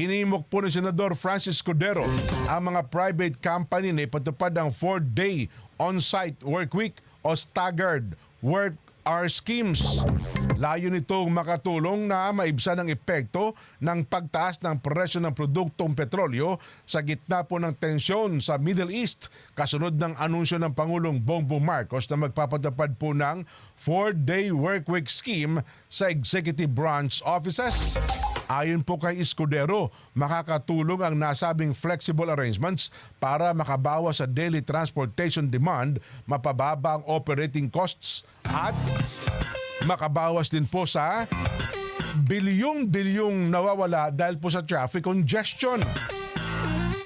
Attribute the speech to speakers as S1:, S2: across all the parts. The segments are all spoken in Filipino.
S1: Hinimok po ni Senador Francis Cordero ang mga private company na ipatupad ang 4-day on-site work week o staggered work hour schemes. Layo nitong makatulong na maibsan ang epekto ng pagtaas ng presyo ng produktong petrolyo sa gitna po ng tensyon sa Middle East kasunod ng anunsyo ng Pangulong Bongbong Marcos na magpapatupad po ng 4-day work week scheme sa executive branch offices. Ayon po kay Escudero, makakatulong ang nasabing flexible arrangements para makabawas sa daily transportation demand, mapababa ang operating costs at makabawas din po sa bilyong-bilyong nawawala dahil po sa traffic congestion.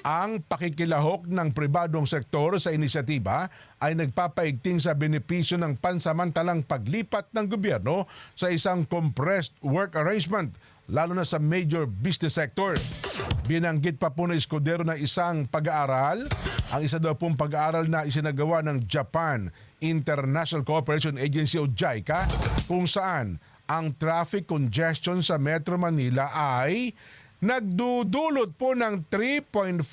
S1: Ang pakikilahok ng pribadong sektor sa inisyatiba ay nagpapaigting sa benepisyo ng pansamantalang paglipat ng gobyerno sa isang compressed work arrangement, lalo na sa major business sector. Binanggit pa po ng Escudero na isang pag-aaral, ang isa daw pong pag-aaral na isinagawa ng Japan International Cooperation Agency o JICA, kung saan ang traffic congestion sa Metro Manila ay nagdudulot po ng 3.5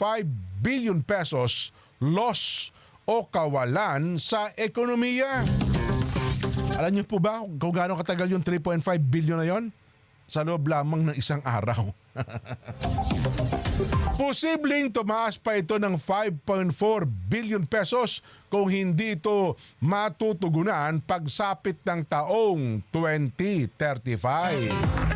S1: billion pesos loss o kawalan sa ekonomiya. Alam niyo po ba kung gaano katagal yung 3.5 billion na yon? Sa loob lamang ng isang araw. Posibleng tumaas pa ito ng 5.4 billion pesos kung hindi ito matutugunan pagsapit ng taong 2035.